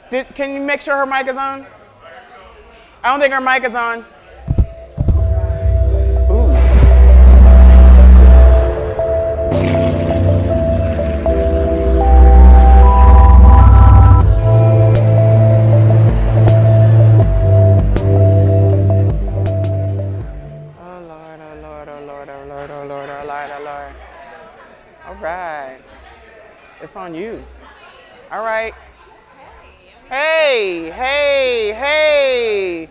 Can you make sure her mic is on? I don't think her mic is on. Ooh. Oh Lord, oh Lord, oh Lord, oh Lord, oh Lord, oh Lord, oh Lord. All right. It's on you. All right. Hey, hey, hey.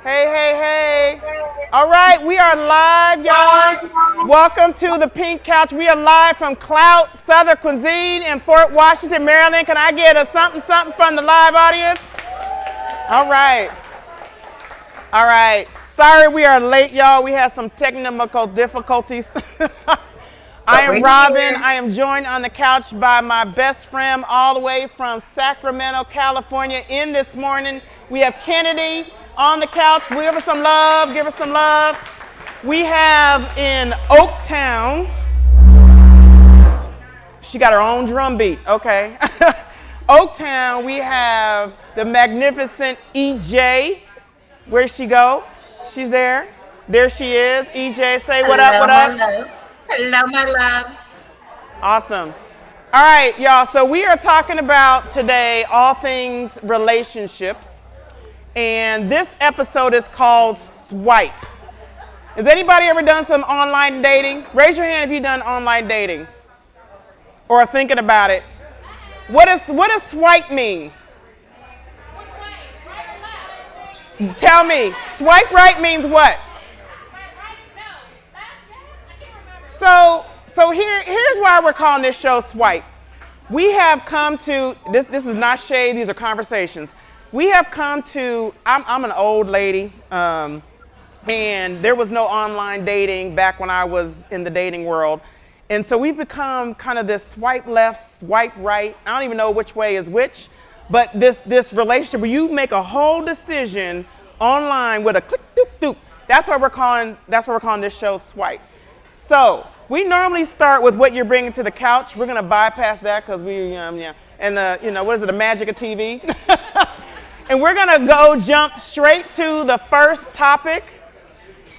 Hey, hey, hey. All right, we are live, y'all. Welcome to the Pink Couch. We are live from Clout Southern Cuisine in Fort Washington, Maryland. Can I get a something, something from the live audience? All right. All right. Sorry we are late, y'all. We had some technical difficulties. I am Robin. I am joined on the couch by my best friend all the way from Sacramento, California. In this morning, we have Kennedy on the couch. Give her some love. Give her some love. We have in Oaktown. She got her own drum beat. Okay. Oaktown, we have the magnificent EJ. Where'd she go? She's there. There she is. EJ, say what up, what up? Hello. Hello, my love. Awesome. All right, y'all. So we are talking about today all things relationships. And this episode is called Swipe. Has anybody ever done some online dating? Raise your hand if you've done online dating or are thinking about it. What does swipe mean? Tell me. Swipe right means what? So here's why we're calling this show Swipe. We have come to, this is not shade, these are conversations. We have come to, I'm an old lady, and there was no online dating back when I was in the dating world. And so we've become kind of this swipe left, swipe right. I don't even know which way is which, but this relationship where you make a whole decision online with a click, doop, doop. That's what we're calling this show Swipe. So we normally start with what you're bringing to the couch. We're gonna bypass that because and what is it, the magic of TV? And we're gonna go jump straight to the first topic.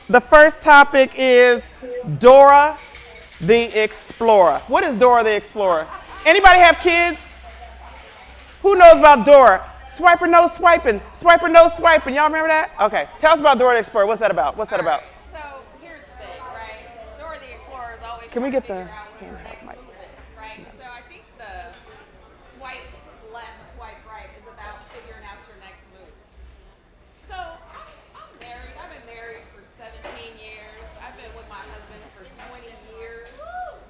The first topic is Dora the Explorer. What is Dora the Explorer? Anybody have kids? Who knows about Dora? Swiper, no swiping. Swiper, no swiping. Y'all remember that? Okay. Tell us about Dora the Explorer. What's that about? What's that about? So here's the thing, right? Dora the Explorer is always Can we trying get to the figure out what her next mic? move is, right? So I think the swipe left, swipe right is about figuring out your next move. So I'm married. I've been married for 17 years. I've been with my husband for 20 years.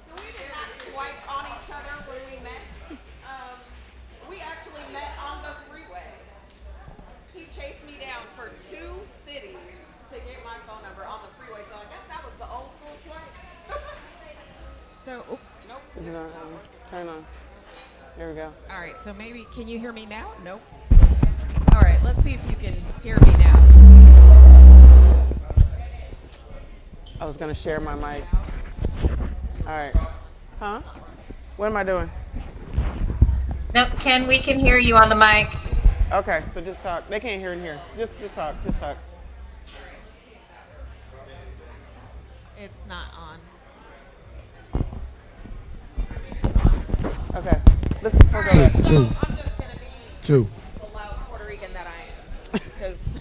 So we did not swipe on each other when we met. We actually met on the freeway. He chased me down for 2 cities to get my phone number on the freeway. So I guess that was the old school swipe. So, Nope. Is it on? Turn on. There we go. all right. So maybe can you hear me now? Nope. All right. Let's see if you can hear me now. I was gonna share my mic. All right. Huh? What am I doing? No, we can hear you on the mic. Okay, so just talk. They can't hear in here. Just talk. Just talk. It's not on. Okay. Let's go back. So I'm just gonna be Two. the loud Puerto Rican that I am, because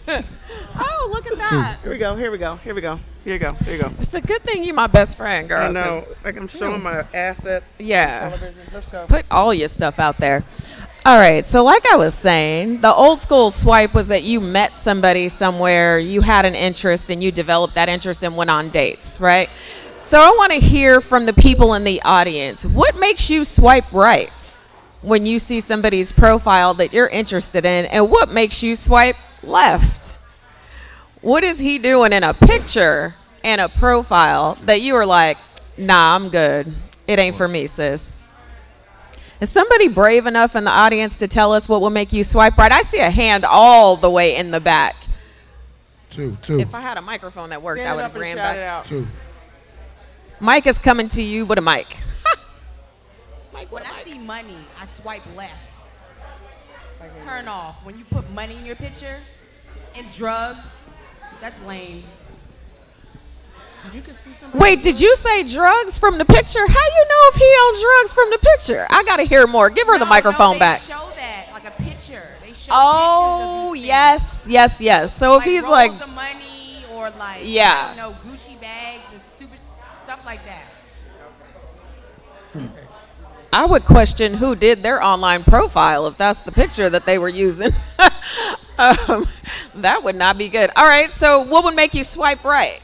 oh, look at that. Here we go. Here we go. Here we go. Here you go. Here you go. It's a good thing you my best friend, girl. I know. 'cause Like I'm showing my assets. Yeah. On television. Let's go. Put all your stuff out there. All right, so like I was saying, the old school swipe was that you met somebody somewhere, you had an interest, and you developed that interest and went on dates, right? So I want to hear from the people in the audience. What makes you swipe right when you see somebody's profile that you're interested in, and what makes you swipe left? What is he doing in a picture and a profile that you are like, nah, I'm good. It ain't for me, sis. Is somebody brave enough in the audience to tell us what will make you swipe right? I see a hand all the way in the back. Two. If I had a microphone that worked, Stand I it would up have and ran shout it back. out. Two. Mike is coming to you with a mic. When I see money, I swipe left. turn off when you put money in your picture and drugs. That's lame. You can see somebody. Wait, did you say drugs from the picture? How you know if he on drugs from the picture? I gotta hear more. Give her the microphone they back. Show that like a picture. They show Oh, pictures of these yes, yes, yes. So if things. he's rolls like, of money or like Yeah. I don't know, Gucci bags and stupid stuff like that. I would question who did their online profile if that's the picture that they were using. That would not be good. All right, so what would make you swipe right?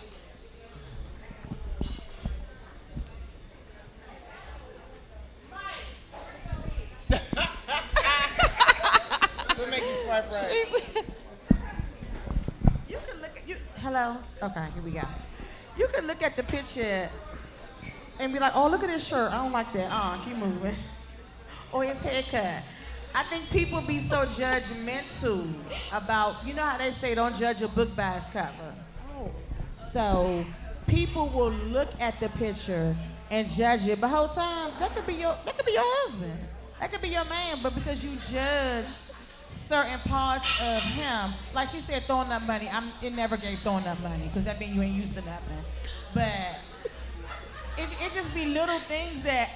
What make you swipe right? You can look at you. Hello. Okay, here we go. You can look at the picture and be like, "Oh, look at his shirt. I don't like that. Keep moving." Or his haircut. I think people be so judgmental about. You know how they say, "Don't judge a book by its cover." So people will look at the picture and judge it. But whole time that could be your husband. That could be your man. But because you judge certain parts of him, like she said, throwing up money. It never gave throwing up money because that means you ain't used to nothing. But it just be little things that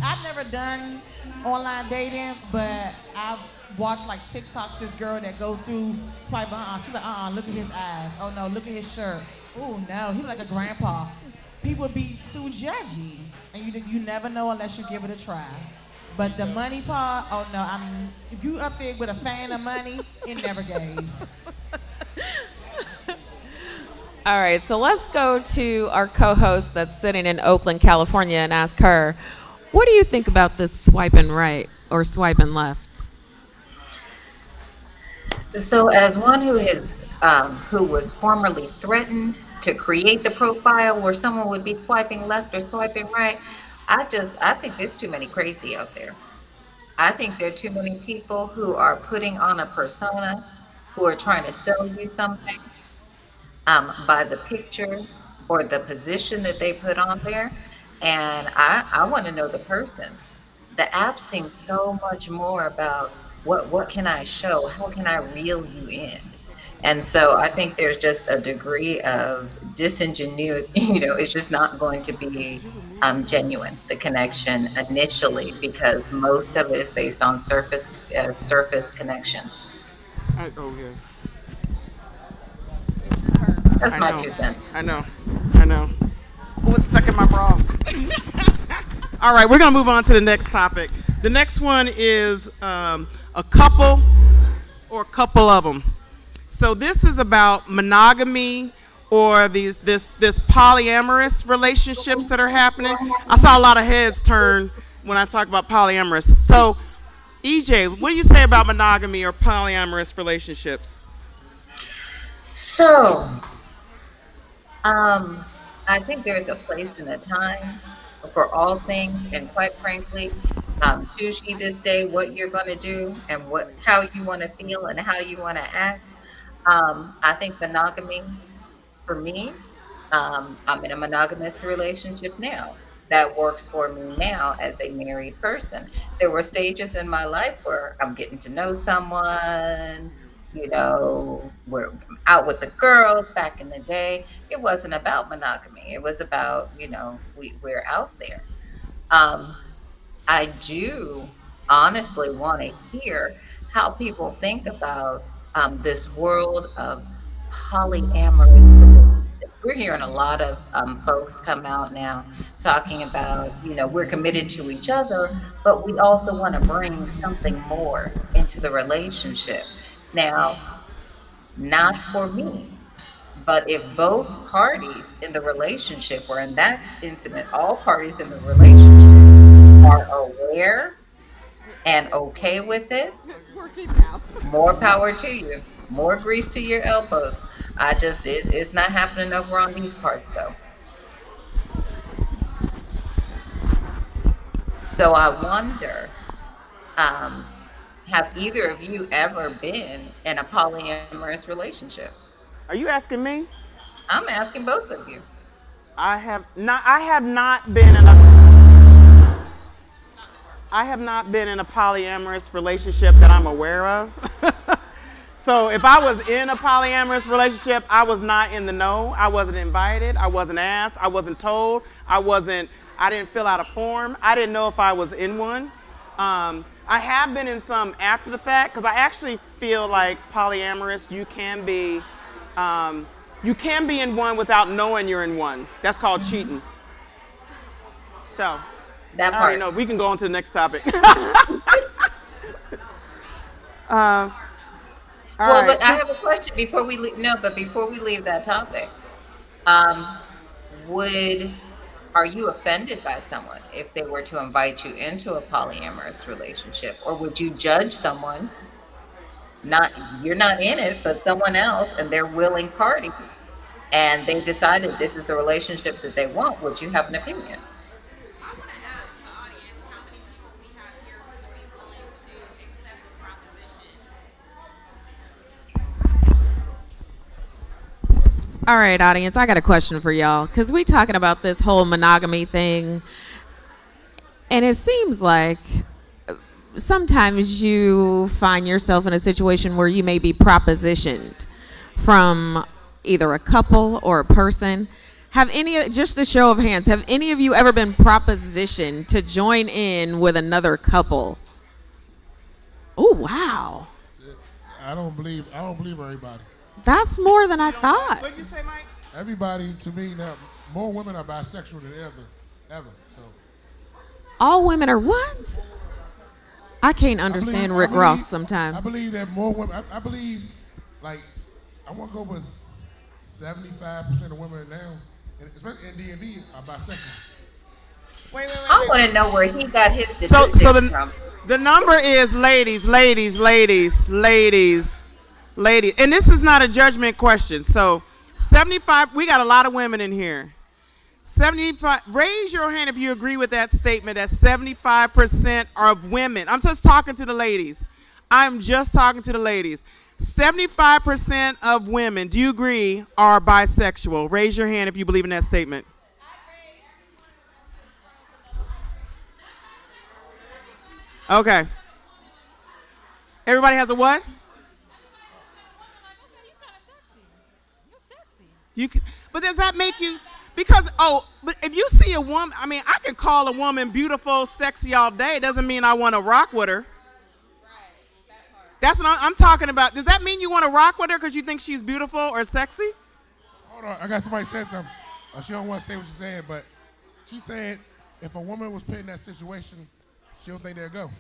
I've never done online dating, but I've watched like TikToks. This girl that go through swiping. She's like, look at his eyes. Oh no, look at his shirt. Oh no, he like a grandpa. People be too judgy, and you never know unless you give it a try. But the money part, oh no, if you up there with a fan of money, it never gave. All right, so let's go to our co-host that's sitting in Oakland, California, and ask her, what do you think about this swiping right or swiping left? So, as one who was formerly threatened to create the profile where someone would be swiping left or swiping right, I think there's too many crazy out there. I think there are too many people who are putting on a persona, who are trying to sell you something by the picture or the position that they put on there. And I want to know the person. The app seems so much more about what can I show? How can I reel you in? And so I think there's just a degree of disingenuity. It's just not going to be genuine, the connection initially, because most of it is based on surface connection. Oh yeah. That's I my know. 2 cents. I know. Oh, it's stuck in my bra. All right, we're gonna move on to the next topic. The next one is a couple or a couple of them. So this is about monogamy or this polyamorous relationships that are happening. I saw a lot of heads turn when I talk about polyamorous. So, EJ, what do you say about monogamy or polyamorous relationships? So, I think there's a place and a time for all things, and quite frankly, choose ye this day what you're going to do and how you want to feel and how you want to act. I think monogamy, for me, I'm in a monogamous relationship now. That works for me now as a married person. There were stages in my life where I'm getting to know someone, we're out with the girls back in the day. It wasn't about monogamy. It was about, we're out there. I do honestly want to hear how people think about this world of polyamorous. We're hearing a lot of folks come out now talking about, we're committed to each other, but we also want to bring something more into the relationship. Now, not for me, but if both parties in the relationship or in that incident, all parties in the relationship are aware and okay with it, It's working now. more power to you. More grease to your elbows. It's not happening over on these parts though. So I wonder, have either of you ever been in a polyamorous relationship? Are you asking me? I'm asking both of you. I have not been in a I have not been in a polyamorous relationship that I'm aware of. So if I was in a polyamorous relationship, I was not in the know. I wasn't invited. I wasn't asked. I wasn't told. I didn't fill out a form. I didn't know if I was in one. I have been in some after the fact because I actually feel like polyamorous, you can be in one without knowing you're in one. That's called cheating. So That I already part. know. We can go on to the next topic. All Well, right. but I have a question before we leave. No, but before we leave that topic, um, would are you offended by someone if they were to invite you into a polyamorous relationship, or would you judge someone? Not you're not in it, but someone else, and they're willing parties, and they decided this is the relationship that they want. Would you have an opinion? I want to ask the audience how many people we have here who would be willing to accept a proposition. All right, audience, I got a question for y'all because we talking about this whole monogamy thing, and it seems like sometimes you find yourself in a situation where you may be propositioned from either a couple or a person. Have any, just a show of hands, have any of you ever been propositioned to join in with another couple? Oh, wow. I don't believe everybody. That's more than I thought. What did you say, Mike? Everybody to me now, more women are bisexual than ever. So All women are what? I can't understand Rick Ross I sometimes. believe that more women. I believe, like, I want to go with 75% of women now, and especially in DMV, are bisexual. Wait. I want to know where he got his So statistics from. the number is ladies, and this is not a judgment question. So 75, we got a lot of women in here. 75, raise your hand if you agree with that statement that 75% of women, I'm just talking to the ladies. I'm just talking to the ladies. 75% of women, do you agree, are bisexual? Raise your hand if you believe in that statement. Okay. Everybody has a what? You can, but does that make you? Because but if you see a woman, I mean, I can call a woman beautiful, sexy all day. It doesn't mean I want to rock with her. That's what I'm talking about. Does that mean you want to rock with her because you think she's beautiful or sexy? Hold on, I got somebody said something. She don't want to say what she's saying, but she said if a woman was put in that situation, she don't think they'd go.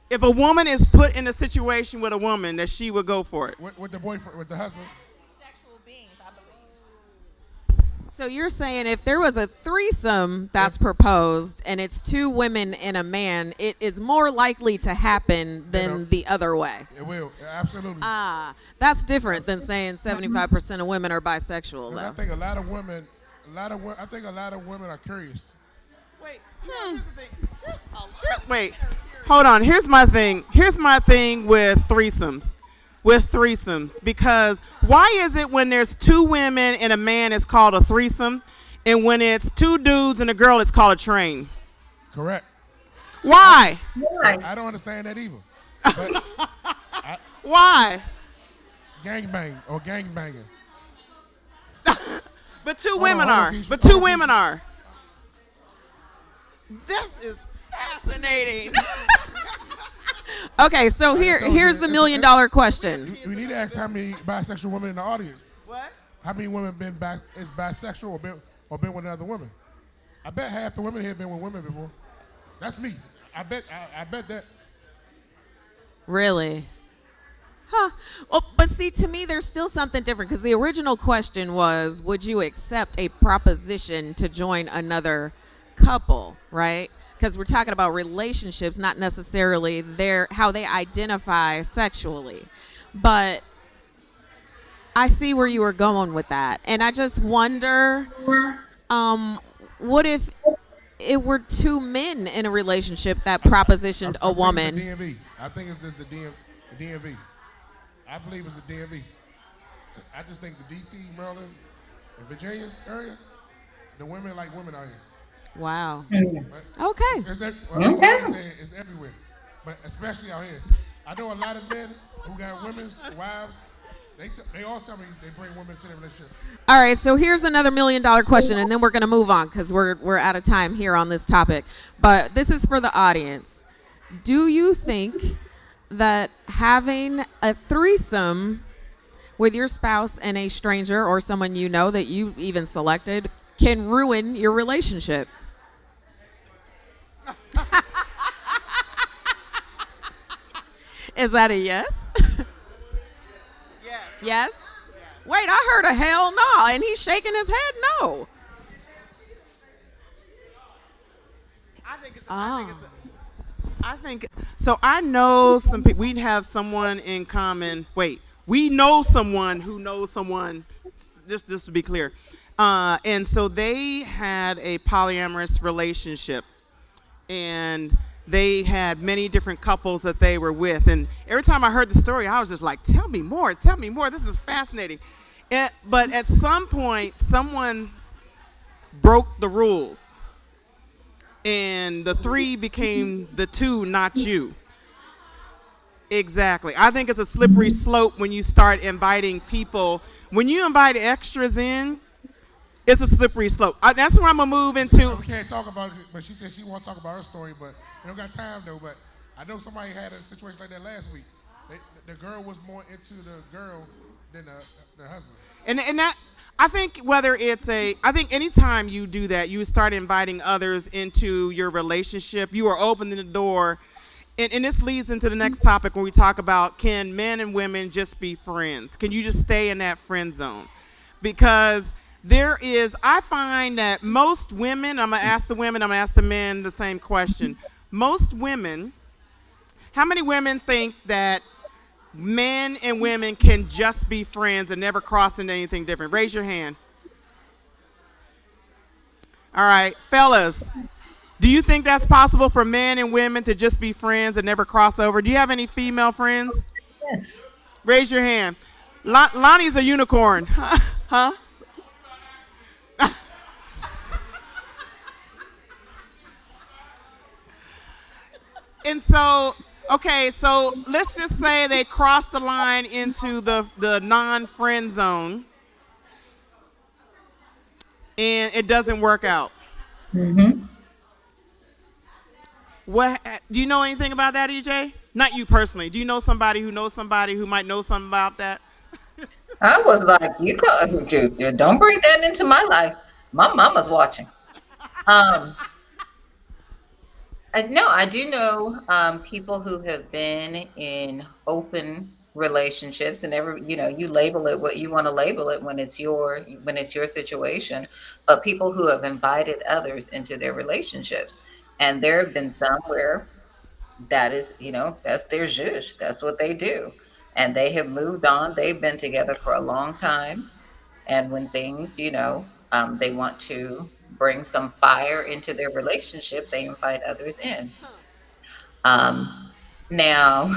If a woman is put in a situation with a woman, that she would go for it. With the boyfriend, with the husband. Sexual beings, I believe. So you're saying if there was a threesome that's proposed and it's two women and a man, it is more likely to happen than the other way. It will, absolutely. That's different than saying 75% of women are bisexual, 'Cause I though. think a lot of women are curious. Wait, here's the thing. Wait, hold on. Here's my thing. Here's my thing with threesomes. Because why is it when there's two women and a man it's called a threesome, and when it's two dudes and a girl it's called a train? Correct. Why? Why? I don't understand that either. But Why? gangbang or gangbanging. But two Hold women on, are. Keisha. But Hold two on, women Keisha. are. This is Fascinating. Okay, so told you, here's the $1 million question. We need to ask how many bisexual women in the audience. what? How many women is bisexual or been with another woman? I bet half the women here been with women before. That's me. I bet that. Really? Huh. Well, but see, to me, there's still something different because the original question was, would you accept a proposition to join another couple, right? Because we're talking about relationships, not necessarily how they identify sexually. But I see where you were going with that. And I just wonder, what if it were two men in a relationship that propositioned a woman? I think it's just the DMV. I believe it's the DMV. I just think the DC, Maryland, and Virginia area, the women like women out here. Wow. Mm. Okay. What I'm saying is everywhere, but especially out here. I know a lot of men who got women's wives. They all tell me they bring women to their relationship. All right, so here's another $1 million question, and then we're going to move on because we're out of time here on this topic. But this is for the audience. Do you think that having a threesome with your spouse and a stranger or someone you know that you even selected can ruin your relationship? Is that a yes? Yes. Yes? Wait, I heard a hell no, and he's shaking his head no. I think so. I know some people. We have someone in common. Wait, we know someone who knows someone. Just to be clear, and so they had a polyamorous relationship, and they had many different couples that they were with. And every time I heard the story, I was just like, "Tell me more! Tell me more! This is fascinating." But at some point, someone broke the rules. And the 3 became the 2, not you. Exactly. I think it's a slippery slope when you start inviting people. When you invite extras in, it's a slippery slope. That's where I'm going to move into. We can't talk about it, but she said she won't talk about her story, but we don't got time, though. But I know somebody had a situation like that last week. The girl was more into the girl than the husband. And that, I think I think anytime you do that, you start inviting others into your relationship, you are opening the door. And this leads into the next topic when we talk about, can men and women just be friends? Can you just stay in that friend zone? Because I find that most women, I'm going to ask the women, I'm going to ask the men the same question. Most women, how many women think that men and women can just be friends and never cross into anything different? Raise your hand. All right, fellas, do you think that's possible for men and women to just be friends and never cross over? Do you have any female friends? Yes. Raise your hand. Lonnie's a unicorn. Huh? And so, okay, so let's just say they cross the line into the non-friend zone, and it doesn't work out. Mm-hmm. What do you know anything about that, EJ? Not you personally. Do you know somebody who knows somebody who might know something about that? I was like, you don't bring that into my life. My mama's watching. No, I do know people who have been in open relationships, and you label it what you want to label it when it's your situation. But people who have invited others into their relationships, and there have been some where that is, that's their zhuzh. That's what they do, and they have moved on. They've been together for a long time, and when things, they want to bring some fire into their relationship, they invite others in. Now,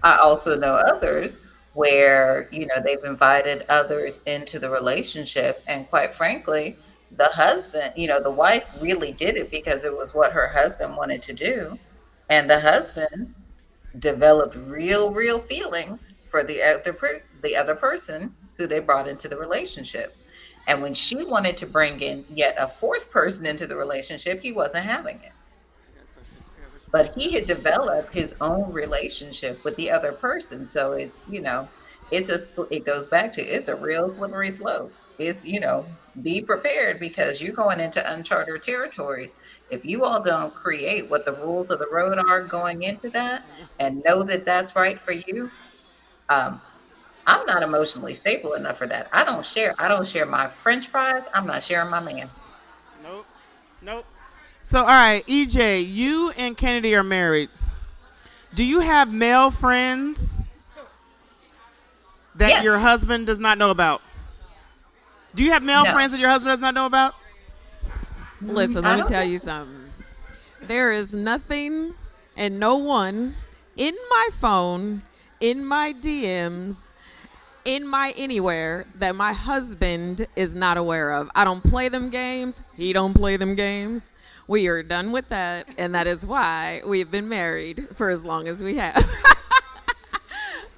I also know others where, they've invited others into the relationship. And quite frankly, the husband, the wife really did it because it was what her husband wanted to do. And the husband developed real feelings for the other person who they brought into the relationship. And when she wanted to bring in yet a 4th person into the relationship, he wasn't having it. But he had developed his own relationship with the other person. So it goes back to, it's a real slippery slope. It's, be prepared because you're going into uncharted territories. If you all don't create what the rules of the road are going into that and know that that's right for you, I'm not emotionally stable enough for that. I don't share my French fries. I'm not sharing my man. Nope. So, all right, EJ, you and Kennedy are married. Do you have male friends that Yes. your husband does not know about? Do you have male No. friends that your husband does not know about? Listen, I let me don't tell think- you something. There is nothing and no one in my phone, in my DMs, in my anywhere that my husband is not aware of. I don't play them games. He don't play them games. We are done with that, and that is why we've been married for as long as we have.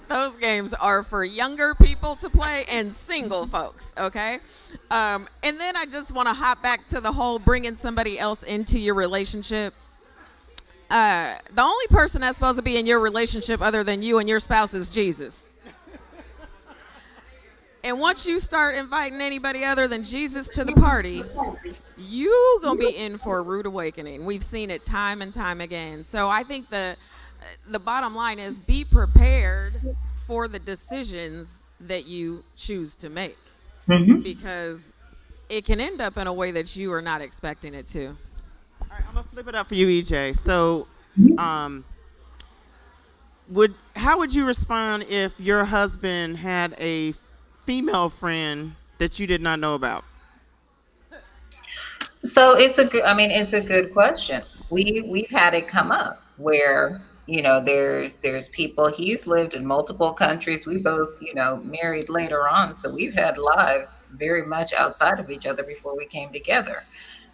Those games are for younger people to play and single folks, okay? And then I just want to hop back to the whole bringing somebody else into your relationship. The only person that's supposed to be in your relationship other than you and your spouse is Jesus. And once you start inviting anybody other than Jesus to the party, you gonna be in for a rude awakening. We've seen it time and time again. So I think the bottom line is be prepared for the decisions that you choose to make, because it can end up in a way that you are not expecting it to. All right, I'm gonna flip it up for you, EJ. So, how would you respond if your husband had a female friend that you did not know about? So it's a good question. We've had it come up where, there's people, he's lived in multiple countries. We both, married later on. So we've had lives very much outside of each other before we came together.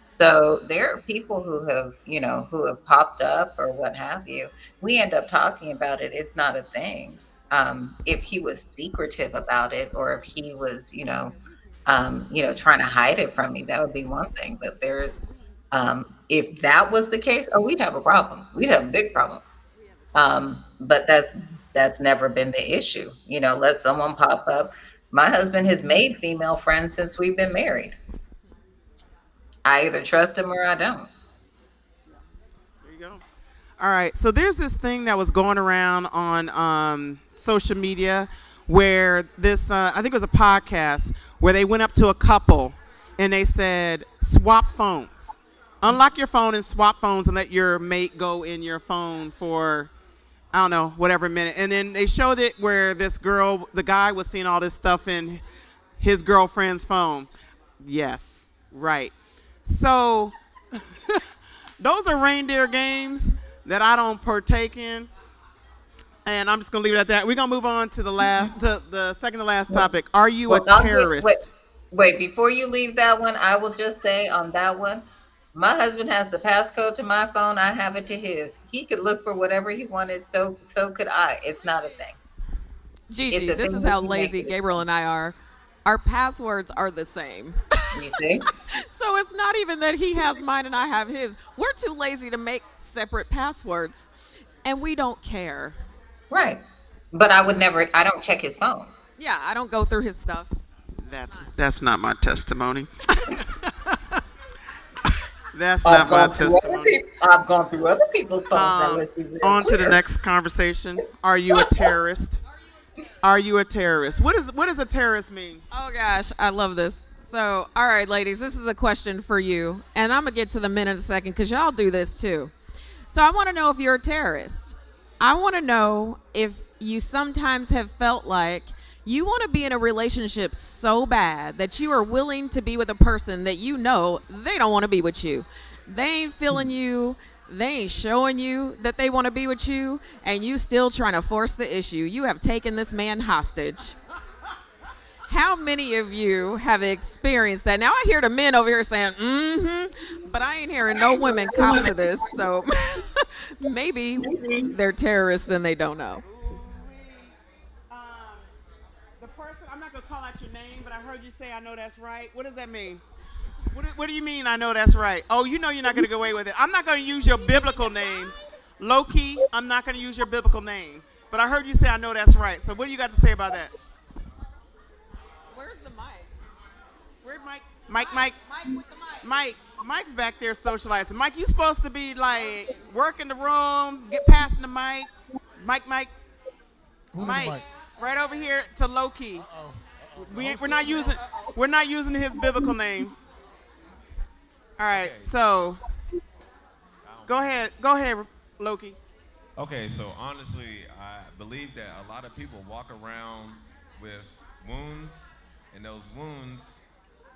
So there are people who have popped up or what have you. We end up talking about it. It's not a thing. If he was secretive about it, or if he was, trying to hide it from me, that would be one thing. But if that was the case, oh, we'd have a problem. We'd have a big problem. But that's never been the issue. Let someone pop up. My husband has made female friends since we've been married. I either trust him or I don't. There you go. All right. So there's this thing that was going around on social media where this, I think it was a podcast, where they went up to a couple and they said, swap phones. Unlock your phone and swap phones and let your mate go in your phone for, I don't know, whatever minute. And then they showed it where this girl, the guy was seeing all this stuff in his girlfriend's phone. Yes, right. So those are reindeer games that I don't partake in. And I'm just going to leave it at that. We're going to move on to the second to last topic. Are you a terrorist? Wait, before you leave that one, I will just say on that one, my husband has the passcode to my phone. I have it to his. He could look for whatever he wanted. So could I. It's not a thing. Gigi, this is how lazy Gabriel and I are. Our passwords are the same. You see? So it's not even that he has mine and I have his. We're too lazy to make separate passwords, and we don't care. Right. But I don't check his phone. Yeah, I don't go through his stuff. That's not my testimony. That's not my testimony. I've gone through other people's phones. On to the next conversation. Are you a terrorist? Are you a terrorist? What does a terrorist mean? Oh gosh, I love this. So, all right, ladies, this is a question for you, and I'm gonna get to the men in a second because y'all do this too. So I want to know if you're a terrorist. I want to know if you sometimes have felt like you want to be in a relationship so bad that you are willing to be with a person that you know they don't want to be with you. They ain't feeling you. They ain't showing you that they want to be with you, and you still trying to force the issue. You have taken this man hostage. How many of you have experienced that? Now I hear the men over here saying, but I ain't hearing no women cop to this. So maybe they're terrorists and they don't know. The person, I'm not going to call out your name, but I heard you say, I know that's right. What does that mean? What do you mean, I know that's right? Oh, you know you're not going to get away with it. I'm not going to use your biblical name. Low-key, I'm not going to use your biblical name. But I heard you say, I know that's right. So what do you got to say about that? Where's the mic? Where's Mike? Mike with the mic. Mike's back there socializing. Mike, you supposed to be like working the room, get passing the mic. Mike. Who Mike, the mic? right over here to Low-key. We're not using his biblical name. All right, so go ahead, Loki. Okay, so honestly, I believe that a lot of people walk around with wounds, and those wounds,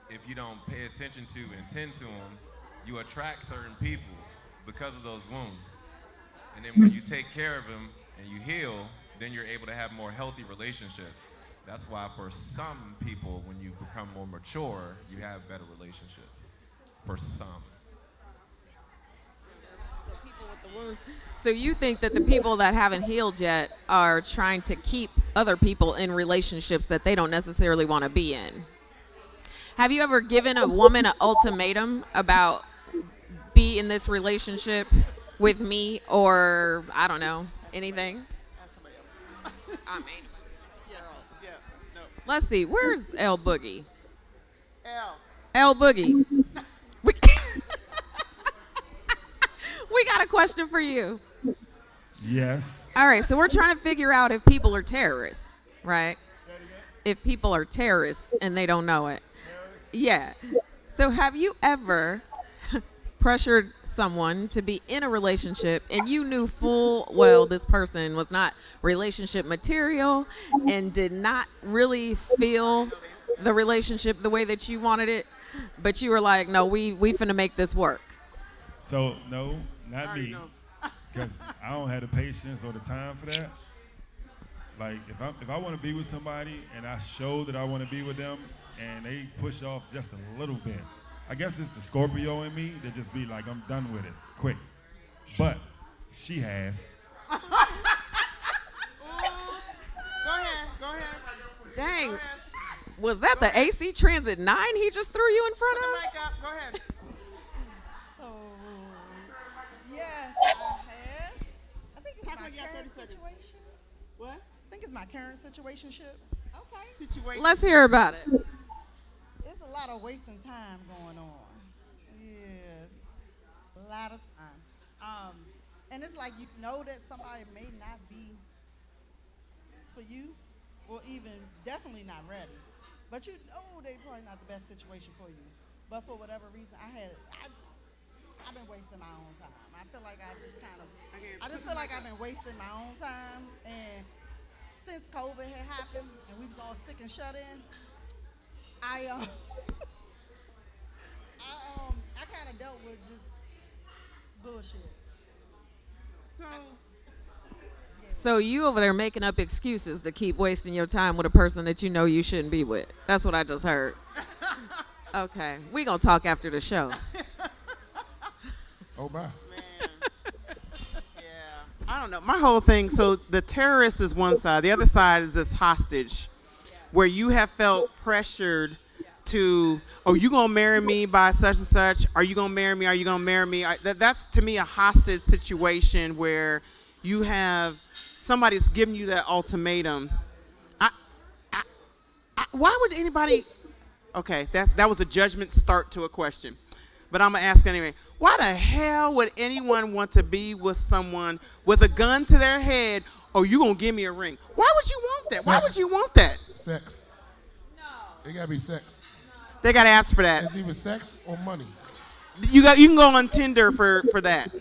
if you don't pay attention to and tend to them, you attract certain people because of those wounds. And then when you take care of them and you heal, then you're able to have more healthy relationships. That's why for some people, when you become more mature, you have better relationships. For some. The people with the wounds. So you think that the people that haven't healed yet are trying to keep other people in relationships that they don't necessarily want to be in? Have you ever given a woman an ultimatum about be in this relationship with me or I don't know, anything? I mean, let's see, where's L Boogie? L Boogie. We, we got a question for you. Yes. All right, so we're trying to figure out if people are terrorists, right? If people are terrorists and they don't know it. Yeah. So have you ever pressured someone to be in a relationship and you knew full well this person was not relationship material and did not really feel the relationship the way that you wanted it, but you were like, no, we finna make this work? So, no, not me. Because I don't have the patience or the time for that. Like, if I want to be with somebody and I show that I want to be with them and they push off just a little bit, I guess it's the Scorpio in me that just be like, I'm done with it, quick. But she has. Go ahead. Dang. Was that the AC Transit 9 he just threw you in front of? Mic up. Go ahead. So, yes, I have. I think it's Talk my like you got 30 current seconds. situation. What? I think it's my current situationship. Okay. Situation. Let's hear about it. It's a lot of wasting time going on. Yes, a lot of time. And it's like you know that somebody may not be for you, or even definitely not ready. But you know they probably not the best situation for you. But for whatever reason, I've been wasting my own time. I feel like I just feel like I've been wasting my own time. And since COVID had happened and we was all sick and shut in, I kind of dealt with just bullshit. So you over there making up excuses to keep wasting your time with a person that you know you shouldn't be with. That's what I just heard. Okay. We gonna talk after the show. Oh my. I don't know. My whole thing, so the terrorist is one side. The other side is this hostage where you have felt pressured to, oh, you going to marry me by such and such? Are you going to marry me? Are you going to marry me? That's, to me, a hostage situation where you have somebody's giving you that ultimatum. Why would anybody, okay, that was a judgment start to a question. But I'm going to ask anyway. Why the hell would anyone want to be with someone with a gun to their head? Oh, you gonna give me a ring? Why would you want that? Why would you want that? Sex. No. It gotta be sex. They got apps for that. It's either sex or money. You can go on Tinder for that.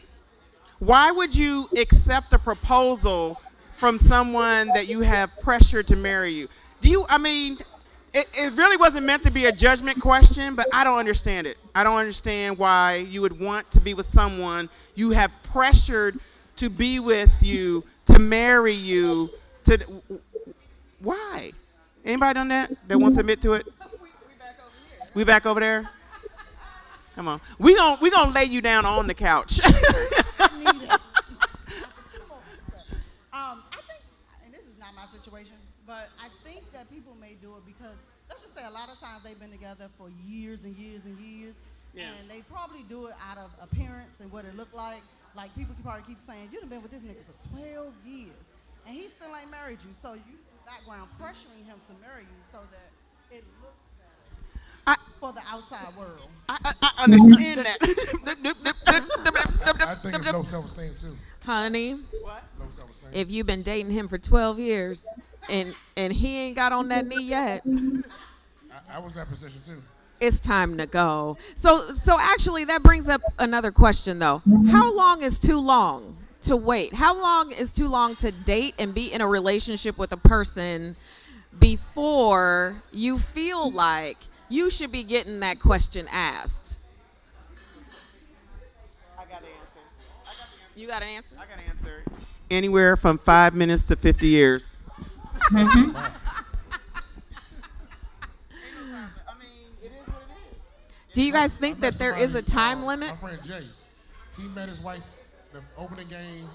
Why would you accept a proposal from someone that you have pressured to marry you? It really wasn't meant to be a judgment question, but I don't understand it. I don't understand why you would want to be with someone you have pressured to be with you, to marry you. Why? Anybody done that wants to admit to it? We back over there? Come on. We gonna lay you down on the couch. I think, and this is not my situation, but I think that people may do it because, let's just say a lot of times they've been together for years and years and years, and they probably do it out of appearance and what it looked like. Like, people could probably keep saying, you done been with this nigga for 12 years, and he still ain't married you. So you in the background pressuring him to marry you so that it looks better for the outside world. I understand that. I think it's low self-esteem too. Honey, What? Low self-esteem. if you've been dating him for 12 years and he ain't got on that knee yet, I was in that position too. it's time to go. So actually that brings up another question though. How long is too long to wait? How long is too long to date and be in a relationship with a person before you feel like you should be getting that question asked? I got an answer. You got an answer? I got an answer. Anywhere from 5 minutes to 50 years. Do you guys think I that met there is a somebody, time limit? My friend Jay, he met his wife the opening game.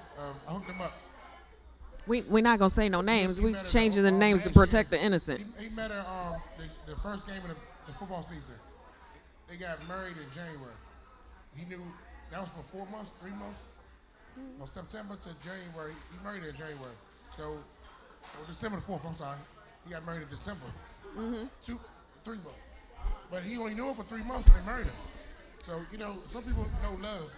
I hooked him up. We're not gonna say no names. He We met her changing the names to last year. protect the innocent. He met her the first game of the football season. They got married in January. He knew that was for 4 months, 3 months. From September to January, he married her in January. So, December the 4th, I'm sorry. He got married in December. 3 months. But he only knew her for 3 months and married her. So, some people know love.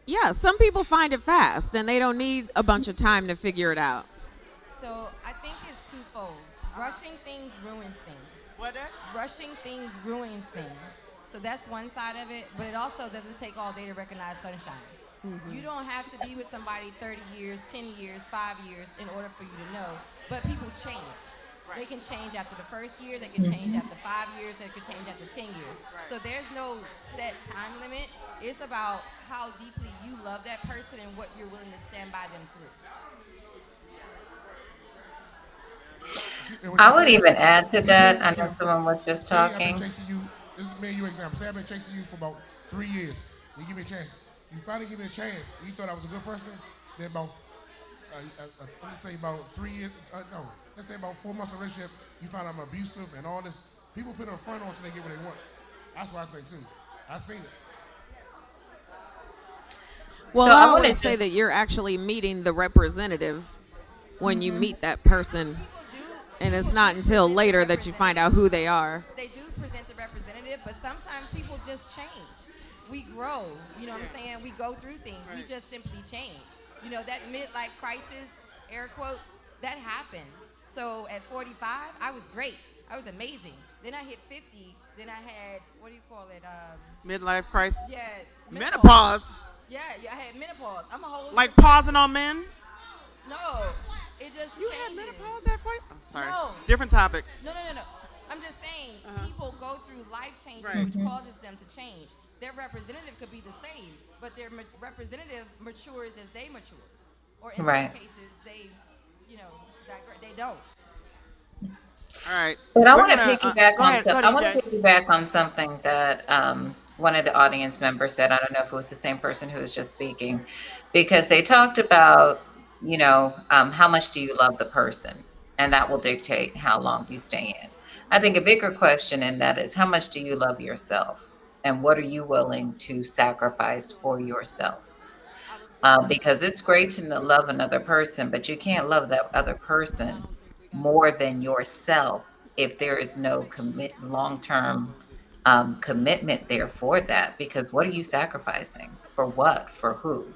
Yeah, some people find it fast and they don't need a bunch of time to figure it out. So I think it's twofold. Rushing things ruins things. What that? Rushing things ruins things. So that's one side of it, but it also doesn't take all day to recognize sunshine. You don't have to be with somebody 30 years, 10 years, 5 years in order for you to know. But people change. They can change after the first year, they can change after 5 years, they can change after 10 years. So there's no set time limit. It's about how deeply you love that person and what you're willing to stand by them through. I would even add to that. I know someone was just Say I've talking. been chasing you. This is me and you example. Say I've been chasing you for about 3 years. You give me a chance. You finally give me a chance. You thought I was a good person. Then about, let's say about 3 years. No, let's say about 4 months of relationship. You find I'm abusive and all this. People put a front on until they get what they want. That's what I think too. I've seen it. Well, So I I wanna always say just- that you're actually meeting the representative when you meet that person, and it's not until later that you find out who they are. They do present the representative, but sometimes people just change. We grow, you know what I'm saying? We go through things. We just simply change. That midlife crisis, air quotes, that happens. So at 45, I was great. I was amazing. Then I hit 50. Then I had, what do you call it? Midlife crisis. Yeah. Menopause. Yeah, I had menopause. I'm a whole Like pausing on men. No, it just You had changes. menopause at 40? Oh, sorry. No. Different topic. No. I'm just saying people go through life changes, Right. which causes them to change. Their representative could be the same, but their representative matures as they mature. Or in Right. some cases, they, they don't. All right. But I We're want to gonna, piggyback go on ahead, some, go I want DJ. to piggyback on something that one of the audience members said. I don't know if it was the same person who was just speaking, because they talked about, how much do you love the person, and that will dictate how long you stay in. I think a bigger question in that is how much do you love yourself, and what are you willing to sacrifice for yourself? Because it's great to love another person, but you can't love that other person more than yourself if there is no long-term commitment there for that. Because what are you sacrificing? For what? For who?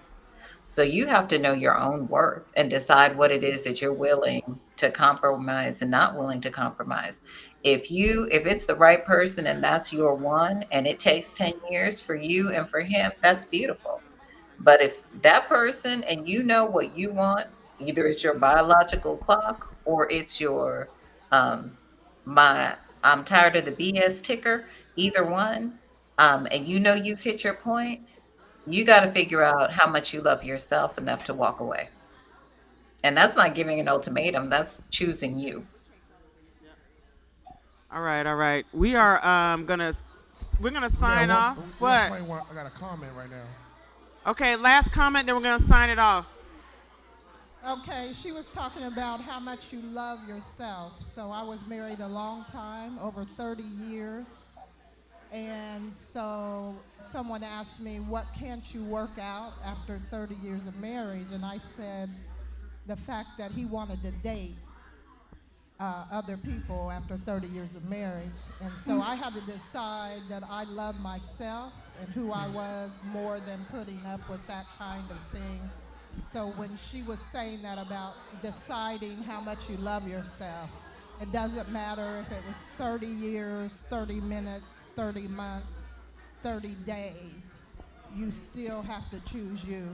So you have to know your own worth and decide what it is that you're willing to compromise and not willing to compromise. If it's the right person and that's your one, and it takes 10 years for you and for him, that's beautiful. But if that person and you know what you want, either it's your biological clock or it's your I'm tired of the BS ticker, either one, and you've hit your point, you got to figure out how much you love yourself enough to walk away. And that's not giving an ultimatum, that's choosing you. All right. We are gonna sign Yeah, off. What? I got a comment right now. Okay, last comment, then we're gonna sign it off. Okay, she was talking about how much you love yourself. So I was married a long time, over 30 years. And so someone asked me, what can't you work out after 30 years of marriage? And I said, the fact that he wanted to date other people after 30 years of marriage. And so I had to decide that I love myself and who I was more than putting up with that kind of thing. So when she was saying that about deciding how much you love yourself, it doesn't matter if it was 30 years, 30 minutes, 30 months, 30 days. You still have to choose you.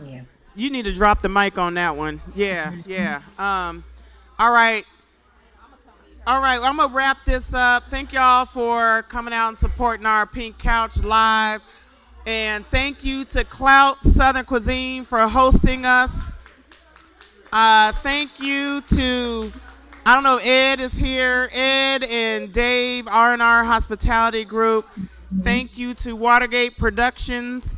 Yeah. You need to drop the mic on that one. Yeah. All right. I'm gonna wrap this up. Thank y'all for coming out and supporting our Pink Couch Live. And thank you to Clout Southern Cuisine for hosting us. Thank you to I don't know if Ed is here. Ed and Dave, R&R Hospitality Group. Thank you to Watergate Productions,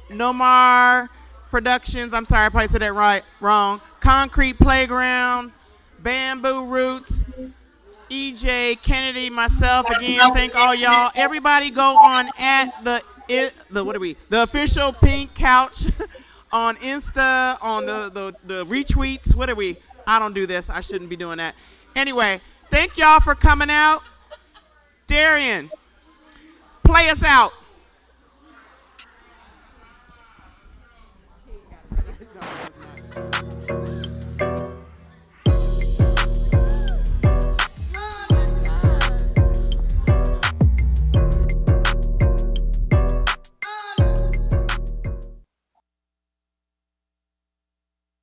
Nomar Productions. I'm sorry, I probably said that wrong. Concrete Playground, Bamboo Roots, EJ Kennedy, myself again. Thank all y'all. Everybody go on at the official Pink Couch on Insta, on the retweets. What are we? I don't do this. I shouldn't be doing that. Anyway, thank y'all for coming out. Darian, play us out.